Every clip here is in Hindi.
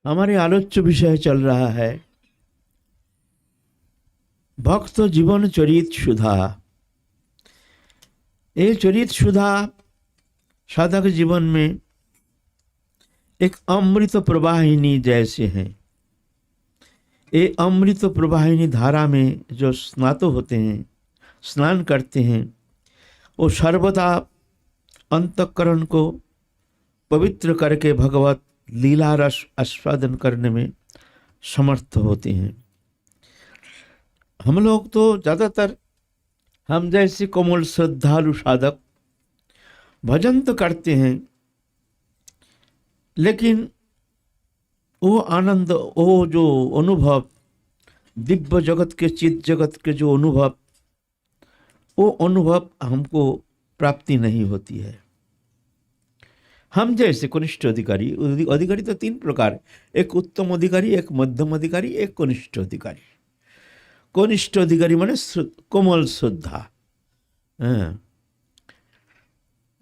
हमारे आलोच्य विषय चल रहा है भक्त जीवन चरित सुधा। ये चरित सुधा साधक जीवन में एक अमृत प्रवाहिनी जैसे हैं। ये अमृत प्रवाहिनी धारा में जो स्नात होते हैं, स्नान करते हैं, वो सर्वदा अंतःकरण को पवित्र करके भगवत लीला रस आस्वादन करने में समर्थ होते हैं। हम लोग तो ज़्यादातर हम जैसे कोमल श्रद्धालु साधक भजन तो करते हैं, लेकिन वो आनंद, वो जो अनुभव, दिव्य जगत के, चित्त जगत के जो अनुभव, वो अनुभव हमको प्राप्ति नहीं होती है। हम जैसे कनिष्ठ अधिकारी, अधिकारी तो तीन प्रकार, एक उत्तम अधिकारी, एक मध्यम अधिकारी, एक कनिष्ठ अधिकारी। कनिष्ठ अधिकारी माने कोमल श्रद्धा।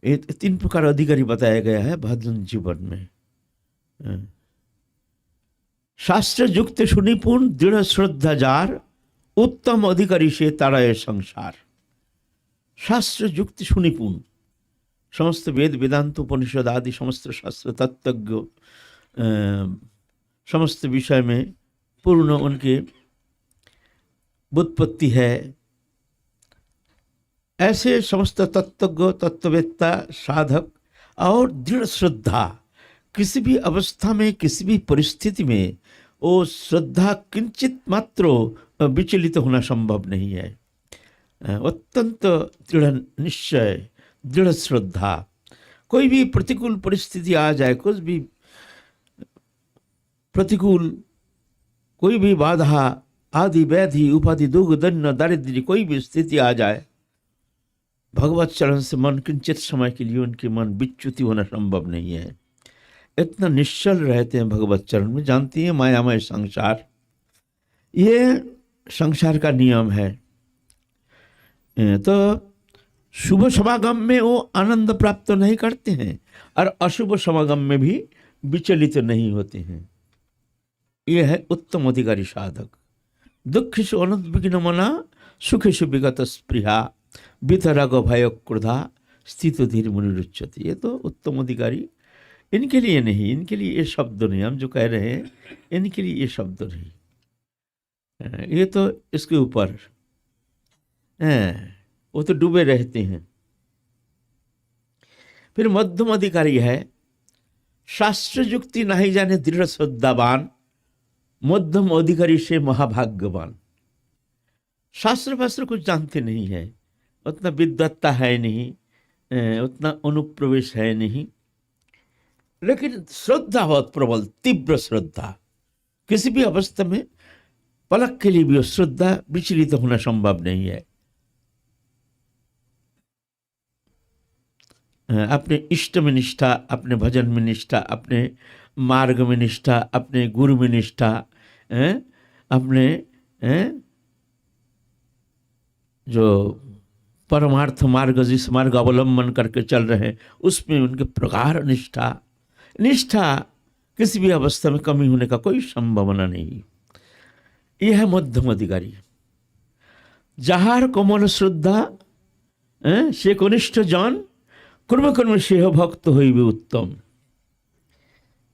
ये तीन प्रकार अधिकारी बताया गया है भजन जीवन में। शास्त्र युक्त सुनिपुण दृढ़ श्रद्धा जार, उत्तम अधिकारी से ताराए संसार। शास्त्र युक्त सुनिपुण, समस्त वेद वेदांत उपनिषद आदि समस्त शास्त्र तत्वज्ञ, समस्त विषय में पूर्ण उनके व्युत्पत्ति है, ऐसे समस्त तत्वज्ञ, तत्ववेत्ता, साधक और दृढ़ श्रद्धा। किसी भी अवस्था में, किसी भी परिस्थिति में वो श्रद्धा किंचित मात्र विचलित होना संभव नहीं है। अत्यंत दृढ़ निश्चय, दृढ़ श्रद्धा। कोई भी प्रतिकूल परिस्थिति आ जाए, कुछ भी प्रतिकूल, कोई भी बाधा, आदि व्याधि उपाधि दुख दन्न दारिद्र्य, कोई भी स्थिति आ जाए, भगवत चरण से मन किंचित समय के लिए उनके मन विच्युति होना संभव नहीं है। इतना निश्चल रहते हैं भगवत चरण में। जानती हैं मायामय संसार, ये संसार का नियम है। तो शुभ समागम में वो आनंद प्राप्त नहीं करते हैं और अशुभ समागम में भी विचलित नहीं होते हैं। ये है उत्तम अधिकारी साधक। दुखिषु अनुद्विग्न मना, सुखिषु विगत स्पृहा, वितराग भय क्रोधा, स्थित धीर मुनिरुच्यते। ये तो उत्तम अधिकारी, इनके लिए नहीं, इनके लिए ये शब्द नहीं। हम जो कह रहे हैं इनके लिए ये शब्द नहीं, ये तो इसके ऊपर वो तो डूबे रहते हैं। फिर मध्यम अधिकारी है, शास्त्र युक्ति नहीं जाने दृढ़ श्रद्धावान, मध्यम अधिकारी से महाभाग्यवान। शास्त्र वास्त्र कुछ जानते नहीं है, उतना विद्वत्ता है नहीं, उतना अनुप्रवेश है नहीं, लेकिन श्रद्धा बहुत प्रबल, तीव्र श्रद्धा। किसी भी अवस्था में पलक के लिए भी श्रद्धा विचलित होना संभव नहीं है। अपने इष्ट में निष्ठा, अपने भजन में निष्ठा, अपने मार्ग में निष्ठा, अपने गुरु में निष्ठा, अपने जो परमार्थ मार्ग, जिस मार्ग अवलंबन करके चल रहे हैं उसमें उनके प्रगाढ़ निष्ठा। निष्ठा किसी भी अवस्था में कमी होने का कोई संभावना नहीं। यह है मध्यम अधिकारी। जाहार कोमल श्रद्धा से कनिष्ठ जन, कर्म कर्म से भक्त हुई भी उत्तम।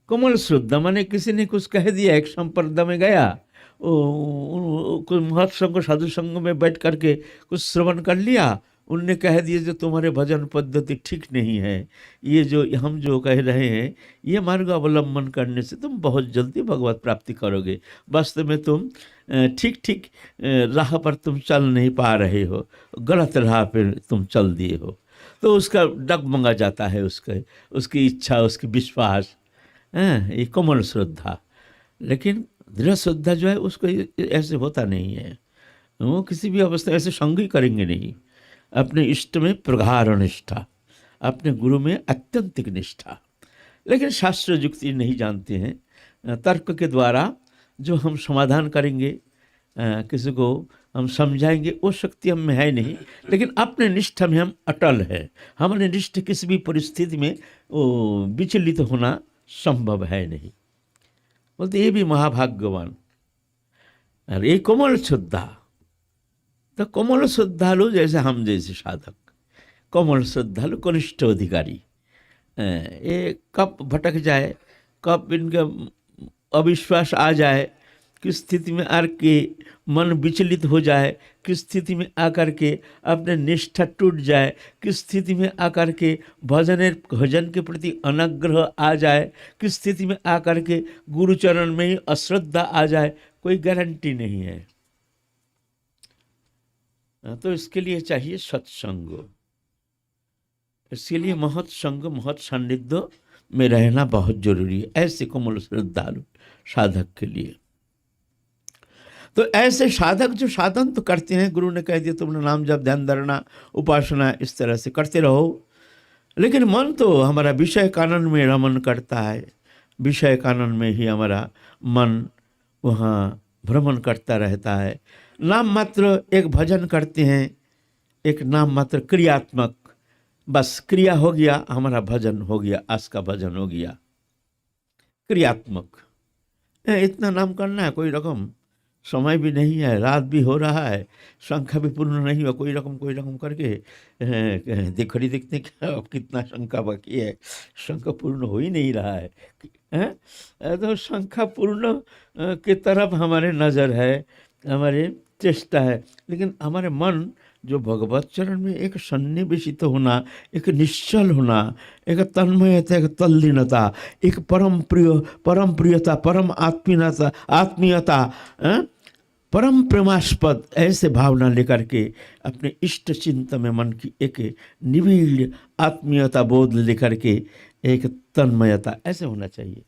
कोमल श्रद्धा माने किसी ने कुछ कह दिया, एक संप्रदाय में गया, कुछ महत्संग साधु संग में बैठ करके कुछ श्रवण कर लिया, उनने कह दिया जो तुम्हारे भजन पद्धति ठीक नहीं है, ये जो हम जो कह रहे हैं ये मार्ग अवलंबन करने से तुम बहुत जल्दी भगवत प्राप्ति करोगे, वास्तव में तुम ठीक राह पर तुम चल नहीं पा रहे हो, गलत राह पर तुम चल दिए हो। तो उसका डगमगा जाता है, उसकी इच्छा, उसकी विश्वास, ये कोमल श्रद्धा। लेकिन दृढ़ श्रद्धा जो है उसको ऐसे होता नहीं है। वो किसी भी अवस्था ऐसे संग ही करेंगे नहीं। अपने इष्ट में प्रगाढ़ निष्ठा, अपने गुरु में अत्यंतिक निष्ठा। लेकिन शास्त्र युक्ति नहीं जानते हैं। तर्क के द्वारा जो हम समाधान करेंगे, किसी को हम समझाएंगे, वो शक्ति हम में है नहीं। लेकिन अपने निष्ठा में हम अटल है। हमारे निष्ठा किसी भी परिस्थिति में वो विचलित होना संभव है नहीं। बोलते ये भी महाभाग्यवान। और ये कोमल श्रद्धा, तो कोमल श्रद्धालु जैसे हम जैसे साधक, कोमल श्रद्धालु कनिष्ठ अधिकारी, ये कब भटक जाए, कब इनका अविश्वास आ जाए, किस स्थिति में आकर के मन विचलित हो जाए, किस स्थिति में आकर के अपने निष्ठा टूट जाए, किस स्थिति में आकर के भजन के प्रति अनाग्रह आ जाए, किस स्थिति में आकर के गुरुचरण में ही अश्रद्धा आ जाए, कोई गारंटी नहीं है। तो इसके लिए चाहिए सत्संग, इसके लिए महत संग महत सान्निध्य में रहना बहुत जरूरी है ऐसे कोमल श्रद्धालु साधक के लिए। तो ऐसे साधक जो साधन तो करते हैं, गुरु ने कह दिया तुमने नाम जप ध्यान धारणा उपासना इस तरह से करते रहो, लेकिन मन तो हमारा विषय कानन में रमन करता है, विषय कानन में ही हमारा मन वहाँ भ्रमण करता रहता है। नाम मात्र एक भजन करते हैं, एक नाम मात्र क्रियात्मक, बस क्रिया हो गया हमारा भजन हो गया, आज का भजन हो गया क्रियात्मक। इतना नाम करना है, कोई रकम समय भी नहीं है, रात भी हो रहा है, संख्या भी पूर्ण नहीं हुआ, कोई रकम करके देखड़ी देखते क्या अब कितना संख्या बाकी है, संख्या पूर्ण हो ही नहीं रहा है, तो संख्या पूर्ण की तरफ हमारे नज़र है, हमारे चेष्टा है, लेकिन हमारे मन जो भगवत चरण में एक सन्निवेशित होना, एक निश्चल होना, एक तन्मयता, एक तल्लीनता, एक परम प्रियता, परम आत्मीयता, परम प्रेमास्पद ऐसे भावना लेकर के अपने इष्ट चिंतन में मन की एक निविड़ आत्मीयता बोध लेकर के एक तन्मयता ऐसे होना चाहिए।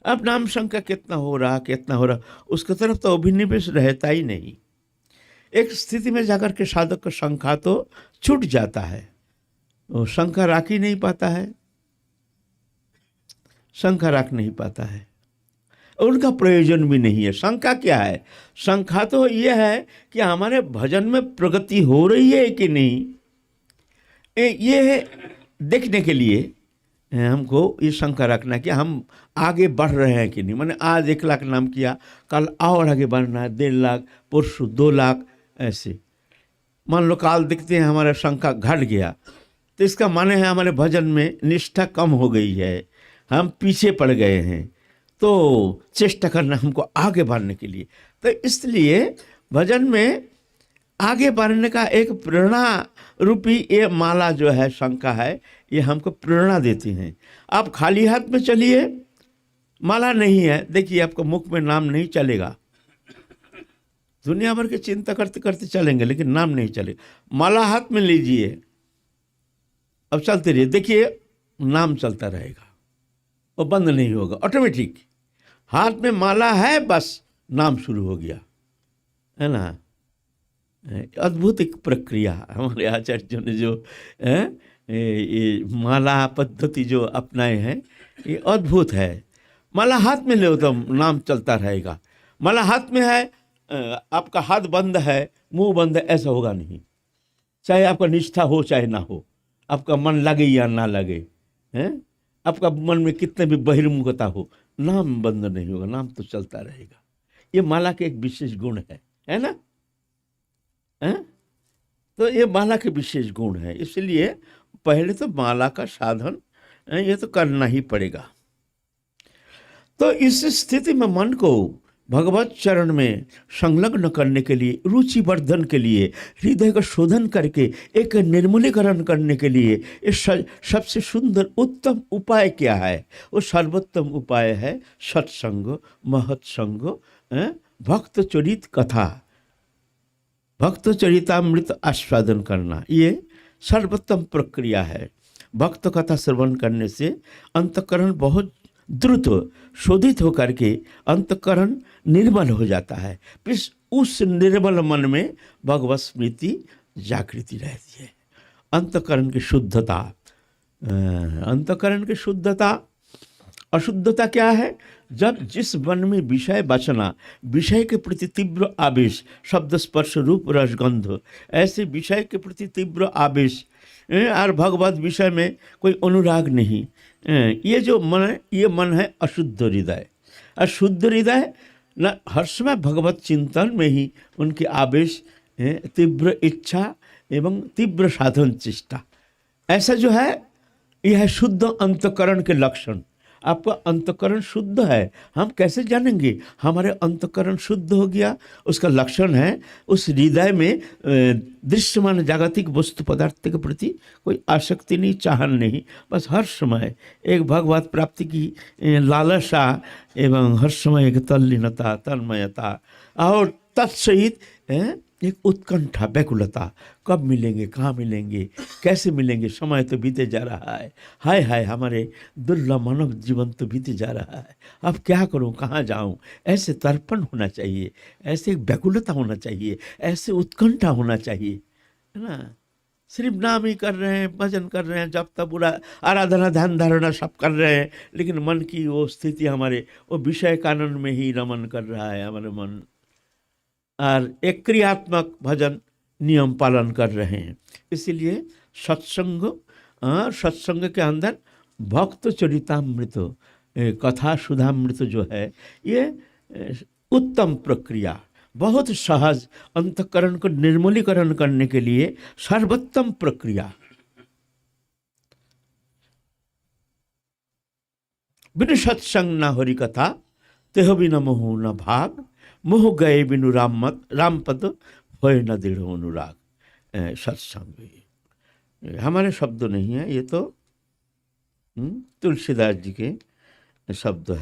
अब नाम संख्या कितना हो रहा उसकी तरफ तो अभिनिवेश रहता ही नहीं। एक स्थिति में जाकर के साधक का संख्या तो छूट जाता है, वो संख्या रख ही नहीं पाता है, संख्या रख नहीं पाता है, उनका प्रयोजन भी नहीं है। संख्या क्या है? संख्या तो ये है कि हमारे भजन में प्रगति हो रही है कि नहीं, ये देखने के लिए हमको ये शंका रखना कि हम आगे बढ़ रहे हैं कि नहीं। मैंने आज 1 लाख नाम किया, कल और आगे बढ़ना है 1.5 लाख, परसों 2 लाख, ऐसे मान लो काल दिखते हैं हमारा शंका घट गया, तो इसका माने है हमारे भजन में निष्ठा कम हो गई है, हम पीछे पड़ गए हैं, तो चेष्टा करना हमको आगे बढ़ने के लिए। तो इसलिए भजन में आगे बढ़ने का एक प्रेरणा रूपी ये माला जो है, शंका है, ये हमको प्रेरणा देती हैं। आप खाली हाथ में चलिए, माला नहीं है, देखिए आपको मुख में नाम नहीं चलेगा, दुनिया भर की चिंता करते करते चलेंगे लेकिन नाम नहीं चलेगा। माला हाथ में लीजिए, अब चलते रहिए, देखिए नाम चलता रहेगा, वो बंद नहीं होगा, ऑटोमेटिक। हाथ में माला है, बस नाम शुरू हो गया, है ना। अद्भुत एक प्रक्रिया हमारे आचार्यों ने जो ये माला पद्धति जो अपनाए हैं, ये अद्भुत है। माला हाथ में ले तो नाम चलता रहेगा। माला हाथ में है, आपका हाथ बंद है, मुंह बंद है, ऐसा होगा नहीं। चाहे आपका निष्ठा हो चाहे ना हो, आपका मन लगे या ना लगे, हैं, आपका मन में कितने भी बहिर्मुखता हो, नाम बंद नहीं होगा, नाम तो चलता रहेगा। ये माला के एक विशेष गुण है ना, हैं? तो ये माला के विशेष गुण है, इसलिए पहले तो माला का साधन ये तो करना ही पड़ेगा। तो इस स्थिति में मन को भगवत चरण में संलग्न करने के लिए, रुचि वर्धन के लिए, हृदय का शोधन करके एक निर्मलीकरण करने के लिए ये सबसे सुंदर उत्तम उपाय क्या है? वो सर्वोत्तम उपाय है सत्संग, महत्संग, भक्त चरित कथा, भक्त चरितामृत आस्वादन करना, ये सर्वोत्तम प्रक्रिया है। भक्त कथा श्रवण करने से अंतःकरण बहुत द्रुत शोधित होकर के अंतःकरण निर्मल हो जाता है। फिर उस निर्मल मन में भगवत स्मृति जागृति रहती है। अंतःकरण की शुद्धता, अंतःकरण की शुद्धता, अशुद्धता क्या है? जब जिस मन में विषय बचना, विषय के प्रति तीव्र आवेश, शब्द स्पर्श रूप रस गंध, ऐसे विषय के प्रति तीव्र आवेश और भगवत विषय में कोई अनुराग नहीं, ये जो मन है, ये मन है अशुद्ध हृदय। और शुद्ध हृदय न हर समय भगवत चिंतन में ही उनकी आवेश तीव्र इच्छा एवं तीव्र साधन चेष्टा, ऐसा जो है यह है शुद्ध अंतकरण के लक्षण। आपका अंतकरण शुद्ध है, हम कैसे जानेंगे हमारे अंतकरण शुद्ध हो गया? उसका लक्षण है उस हृदय में दृश्यमान जागतिक वस्तु पदार्थ के प्रति कोई आसक्ति नहीं, चाहन नहीं, बस हर समय एक भगवत प्राप्ति की लालसा एवं हर समय एक तल्लीनता, तन्मयता और तत्सहित एक उत्कंठा, व्याकुलता, कब मिलेंगे, कहाँ मिलेंगे, कैसे मिलेंगे, समय तो बीते जा रहा है, हाय हाय हमारे दुर्लभ मानव जीवन तो बीते जा रहा है, अब क्या करूं, कहाँ जाऊं। ऐसे तर्पण होना चाहिए, ऐसे एक व्याकुलता होना चाहिए, ऐसे उत्कंठा होना चाहिए, है ना। सिर्फ नाम ही कर रहे हैं, भजन कर रहे हैं, जब तक पूरा आराधना ध्यान धारणा सब कर रहे हैं, लेकिन मन की वो स्थिति हमारे वो विषय कानन में ही रमन कर रहा है हमारे मन, और एक क्रियात्मक भजन नियम पालन कर रहे हैं। इसीलिए सत्संग, सत्संग के अंदर भक्त चरितामृत, कथा सुधामृत जो है, ये उत्तम प्रक्रिया, बहुत सहज, अंतकरण को निर्मलीकरण करने के लिए सर्वोत्तम प्रक्रिया। बिनु सत्संग न हरि कथा, तेह बिना मोह न भाग, मोह गए बिनु राम पद होए न दृढ़ अनुराग। सत्संग हमारे शब्द नहीं है, ये तो तुलसीदास जी के शब्द है।